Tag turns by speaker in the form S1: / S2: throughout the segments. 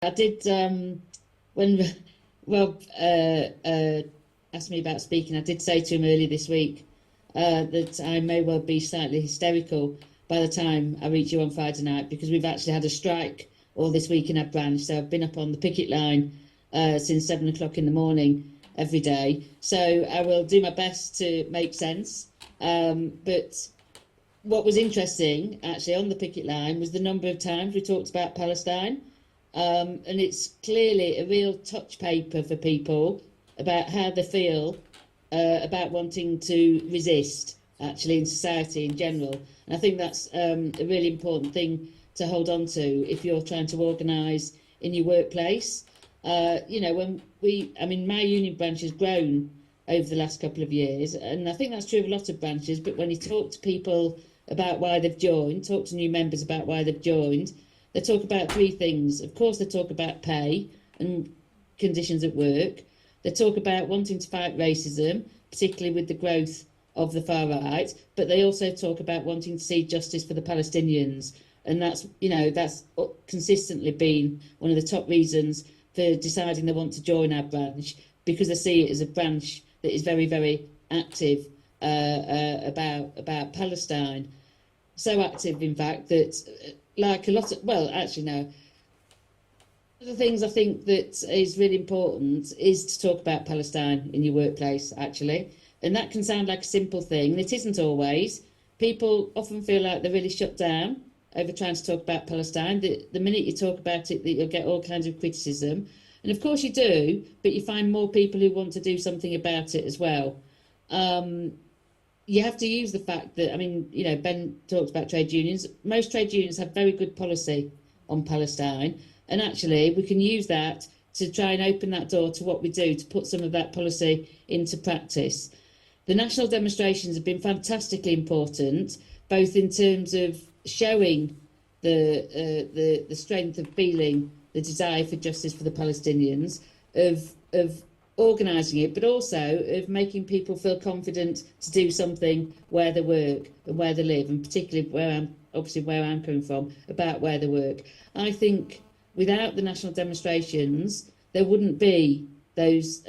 S1: I did when Rob asked me about speaking. I did say to him earlier this week that I may well be slightly hysterical by the time I reach you on Friday night, because we've actually had a strike all this week in our branch. So I've been up on the picket line since 7 o'clock in the morning every day. So I will do my best to make sense. But what was interesting actually on the picket line was the number of times we talked about Palestine. And it's clearly a real touch paper for people about how they feel about wanting to resist, actually, in society in general. And I think that's a really important thing to hold on to if you're trying to organise in your workplace. My union branch has grown over the last couple of years, and I think that's true of a lot of branches. But when you talk to people about why they've joined, talk to new members about why they've joined, they talk about three things. Of course, they talk about pay and conditions at work. They talk about wanting to fight racism, particularly with the growth of the far right. But they also talk about wanting to see justice for the Palestinians. And that's consistently been one of the top reasons for deciding they want to join our branch, because they see it as a branch that is very, very active about Palestine. So active, in fact, that like a lot of, well, actually, no. One of the things I think that is really important is to talk about Palestine in your workplace, actually. And that can sound like a simple thing, and it isn't always. People often feel like they're really shut down over trying to talk about Palestine. The minute you talk about it, that you'll get all kinds of criticism. And of course you do, but you find more people who want to do something about it as well. You have to use the fact that, Ben talked about trade unions. Most trade unions have very good policy on Palestine. And actually, we can use that to try and open that door to what we do, to put some of that policy into practice. The national demonstrations have been fantastically important, both in terms of showing the strength of feeling, the desire for justice for the Palestinians, of organising it, but also of making people feel confident to do something where they work and where they live, and particularly where I'm coming from, about where they work. I think without the national demonstrations, there wouldn't be those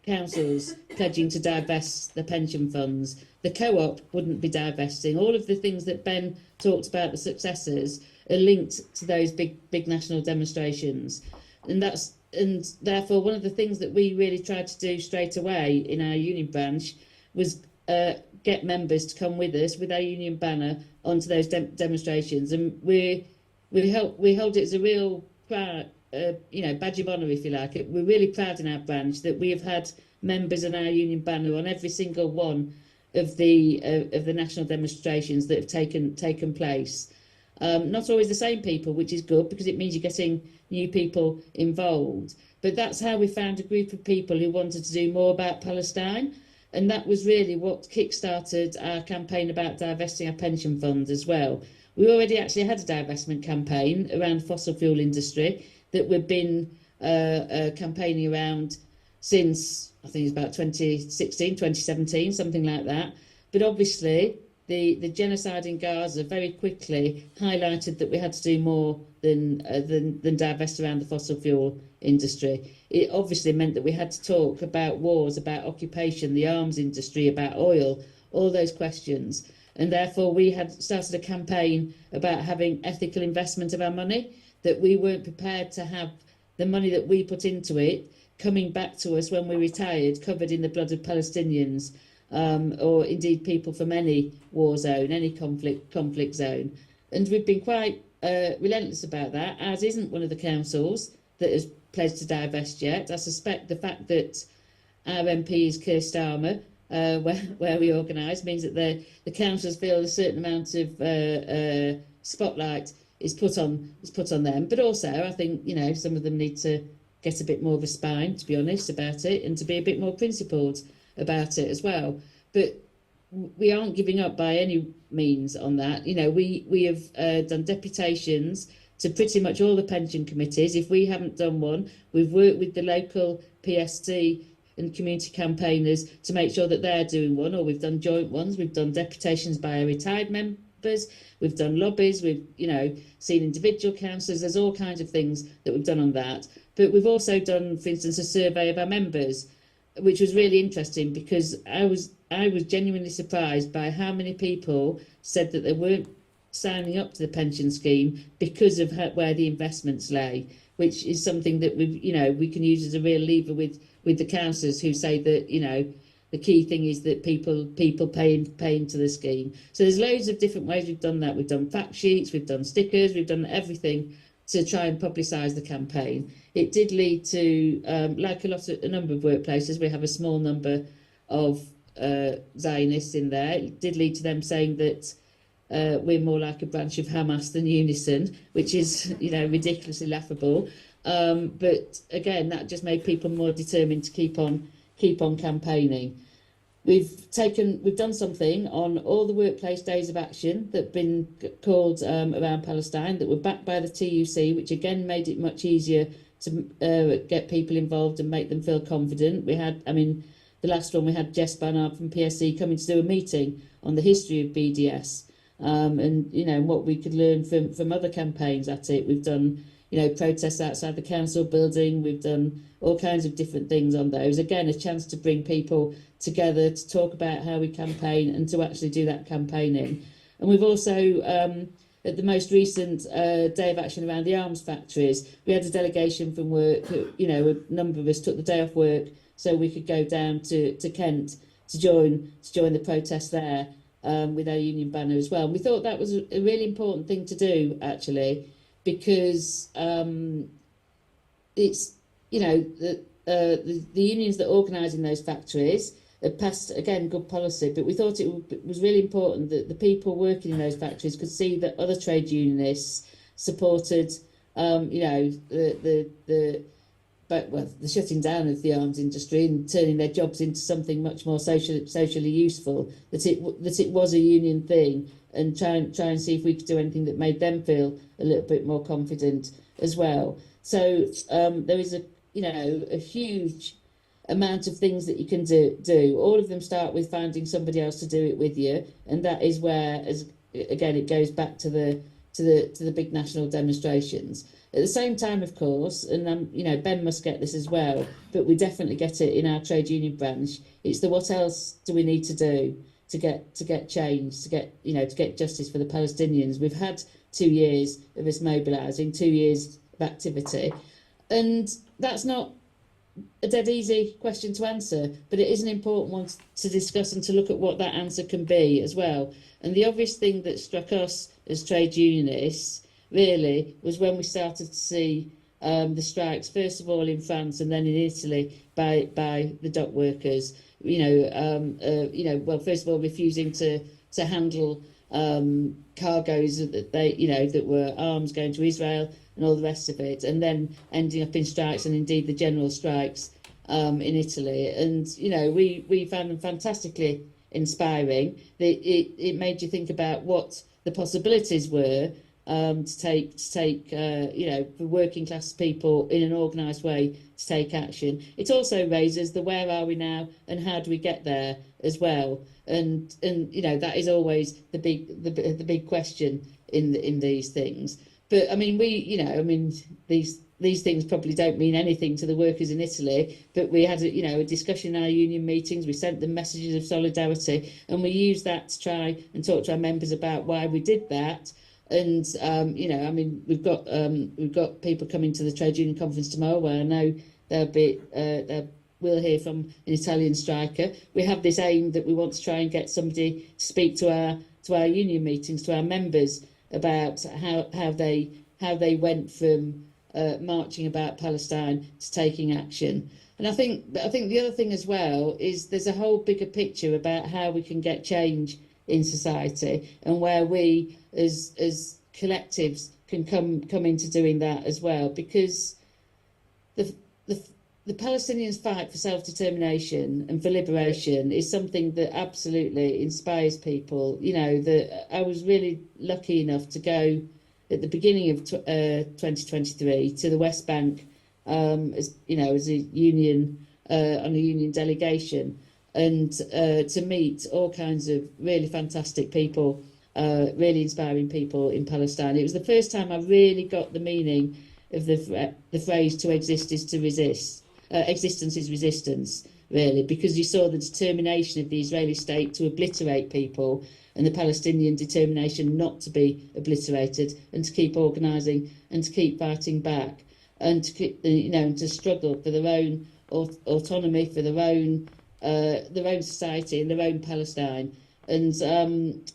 S1: councils pledging to divest the pension funds. The co-op wouldn't be divesting. All of the things that Ben talked about, the successes, are linked to those big national demonstrations. And therefore, one of the things that we really tried to do straight away in our union branch was get members to come with us with our union banner onto those demonstrations. And we hold it as a real proud, badge of honour, if you like. We're really proud in our branch that we have had members in our union banner on every single one of the national demonstrations that have taken place. Not always the same people, which is good, because it means you're getting new people involved. But that's how we found a group of people who wanted to do more about Palestine. And that was really what kick-started our campaign about divesting our pension funds as well. We already actually had a divestment campaign around the fossil fuel industry that we've been campaigning around since, I think it's about 2016, 2017, something like that. But obviously, the genocide in Gaza very quickly highlighted that we had to do more than divest around the fossil fuel industry. It obviously meant that we had to talk about wars, about occupation, the arms industry, about oil, all those questions. And therefore, we had started a campaign about having ethical investment of our money, that we weren't prepared to have the money that we put into it coming back to us when we retired, covered in the blood of Palestinians. Or indeed people from any war zone, any conflict zone. And we've been quite relentless about that, as isn't one of the councils that has pledged to divest yet. I suspect the fact that our MP is Keir Starmer, where we organise, means that the councils feel a certain amount of spotlight is put on them. But also, I think, some of them need to get a bit more of a spine, to be honest, about it, and to be a bit more principled about it as well. But we aren't giving up by any means on that. We have done deputations to pretty much all the pension committees. If we haven't done one, we've worked with the local PST and community campaigners to make sure that they're doing one, or we've done joint ones. We've done deputations by our retired members, we've done lobbies, we've, seen individual councillors. There's all kinds of things that we've done on that. But we've also done, for instance, a survey of our members, which was really interesting, because I was genuinely surprised by how many people said that they weren't signing up to the pension scheme because of where the investments lay, which is something that we can use as a real lever with the councillors, who say that the key thing is that people pay into the scheme. So there's loads of different ways we've done that. We've done fact sheets, we've done stickers, we've done everything to try and publicise the campaign. It did lead to, like a number of workplaces, we have a small number of Zionists in there. It did lead to them saying that we're more like a branch of Hamas than Unison, which is, ridiculously laughable. But again, that just made people more determined to keep on campaigning. We've done something on all the workplace days of action that have been called around Palestine, that were backed by the TUC, which again made it much easier to get people involved and make them feel confident. We had, the last one, we had Jess Barnard from PSC coming to do a meeting on the history of BDS, and what we could learn from other campaigns at it. We've done protests outside the council building. We've done all kinds of different things on those. Again, a chance to bring people together to talk about how we campaign and to actually do that campaigning. And we've also, at the most recent day of action around the arms factories, we had a delegation from work. A number of us took the day off work so we could go down to Kent to join the protest there with our union banner as well. And we thought that was a really important thing to do, actually, because it's the unions that organise in those factories have passed, again, good policy, but we thought it was really important that the people working in those factories could see that other trade unionists supported the shutting down of the arms industry and turning their jobs into something much more socially useful, that it was a union thing, and try and see if we could do anything that made them feel a little bit more confident as well. So there is a huge amount of things that you can do. All of them start with finding somebody else to do it with you, and that is where, again, it goes back to the big national demonstrations. At the same time, of course, and Ben must get this as well, but we definitely get it in our trade union branch. It's the what else do we need to do to get change, to get justice for the Palestinians. We've had 2 years of us mobilising, 2 years of activity, and that's not a dead easy question to answer, but it is an important one to discuss and to look at what that answer can be as well. And the obvious thing that struck us as trade unionists really was when we started to see the strikes, first of all in France and then in Italy by the dock workers. Well, first of all, refusing to handle cargoes that were arms going to Israel and all the rest of it, and then ending up in strikes, and indeed the general strikes in Italy. And we found them fantastically inspiring. It made you think about what the possibilities were to take for working class people in an organised way to take action. It also raises the where are we now and how do we get there as well. And that is always the big question in these things. But these things probably don't mean anything to the workers in Italy. But we had a discussion in our union meetings. We sent them messages of solidarity, and we used that to try and talk to our members about why we did that. And we've got people coming to the trade union conference tomorrow, where I know we'll hear from an Italian striker. We have this aim that we want to try and get somebody to speak to our union meetings, to our members, about how they went from marching about Palestine to taking action. And I think the other thing as well is there's a whole bigger picture about how we can get change in society, and where we as collectives can come into doing that as well, because the Palestinians' fight for self-determination and for liberation is something that absolutely inspires people. That I was really lucky enough to go at the beginning of 2023 to the West Bank as a union on a union delegation, and to meet all kinds of really fantastic people really inspiring people in Palestine. It was the first time I really got the meaning of the phrase "to exist is to resist." Existence is resistance, really, because you saw the determination of the Israeli state to obliterate people and the Palestinian determination not to be obliterated and to keep organising and to keep fighting back and to keep, and to struggle for their own autonomy, for their own society and their own Palestine. And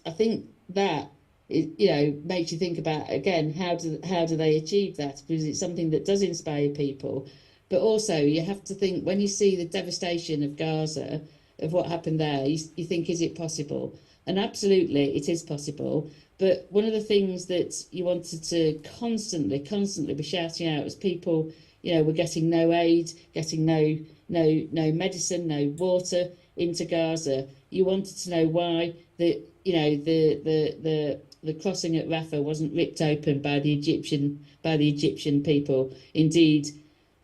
S1: I think that makes you think about, again, how do they achieve that, because it's something that does inspire people. But also you have to think, when you see the devastation of Gaza, of what happened there, you think, is it possible? And absolutely it is possible. But one of the things that you wanted to constantly be shouting out as people, were getting no aid, getting no medicine, no water into Gaza. You wanted to know why the crossing at Rafah wasn't ripped open by the Egyptian people. Indeed,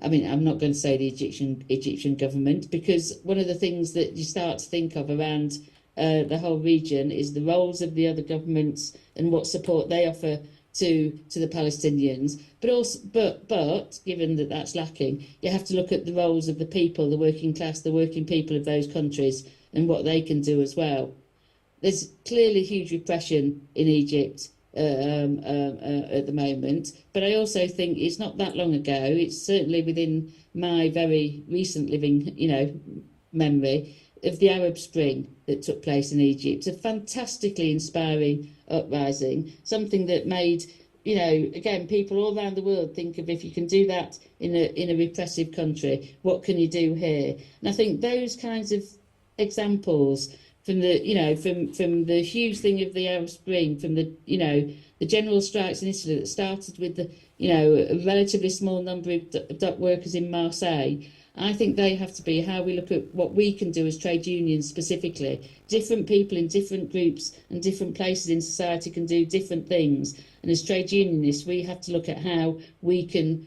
S1: I mean, I'm not going to say the Egyptian government, because one of the things that you start to think of around the whole region is the roles of the other governments and what support they offer to the Palestinians. But given that that's lacking, you have to look at the roles of the people, the working class, the working people of those countries, and what they can do as well. There's clearly huge repression in Egypt at the moment, but I also think it's not that long ago. It's certainly within my very recent living, memory of the Arab Spring that took place in Egypt. A fantastically inspiring uprising, something that made, again, people all around the world think of, if you can do that in a repressive country, what can you do here? And I think those kinds of examples, from the from the huge thing of the Arab Spring, from the general strikes in Italy that started with a relatively small number of dock workers in Marseille. I think they have to be how we look at what we can do as trade unions specifically. Different people in different groups and different places in society can do different things. And as trade unionists, we have to look at how we can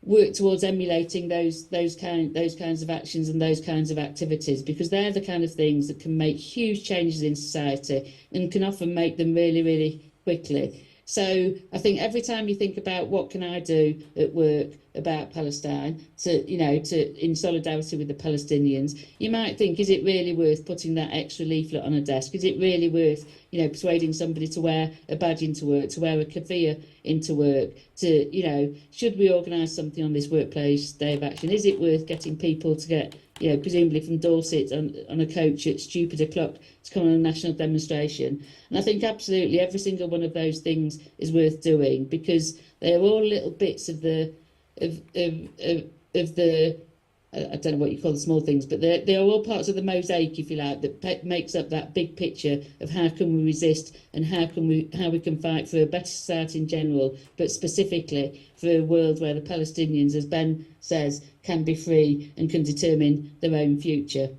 S1: work towards emulating those kinds of actions and those kinds of activities, because they're the kind of things that can make huge changes in society and can often make them really, really quickly. So I think every time you think about what can I do at work about Palestine to in solidarity with the Palestinians, you might think, is it really worth putting that extra leaflet on a desk? Is it really worth persuading somebody to wear a badge into work, to wear a keffiyeh into work, to should we organise something on this workplace day of action? Is it worth getting people to get presumably from Dorset on a coach at stupid o'clock to come on a national demonstration? And I think absolutely every single one of those things is worth doing, because they are all little bits of the I don't know what you call the small things, but they are all parts of the mosaic, if you like, that makes up that big picture of how can we resist and how we can fight for a better society in general, but specifically for a world where the Palestinians, as Ben says, can be free and can determine their own future.